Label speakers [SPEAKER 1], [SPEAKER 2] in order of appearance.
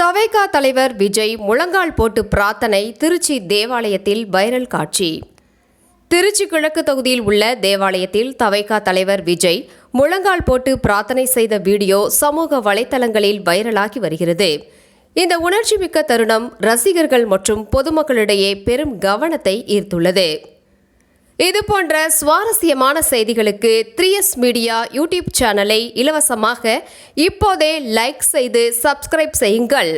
[SPEAKER 1] தவைகா தலைவர் விஜய் முழங்கால் போட்டு பிரார்த்தனை திருச்சி தேவாலயத்தில் வைரல் காட்சி. திருச்சி கிழக்கு தொகுதியில் உள்ள தேவாலயத்தில் தவைகா தலைவர் விஜய் முழங்கால் போட்டு பிரார்த்தனை செய்த வீடியோ சமூக வலைதளங்களில் வைரலாகி வருகிறது. இந்த உணர்ச்சிமிக்க தருணம் ரசிகர்கள் மற்றும் பொதுமக்களிடையே பெரும் கவனத்தை ஈர்த்துள்ளது. இதுபோன்ற சுவாரஸ்யமான செய்திகளுக்கு 3S மீடியா யூடியூப் சேனலை இலவசமாக இப்போதே லைக் செய்து சப்ஸ்கிரைப் செய்யுங்கள்.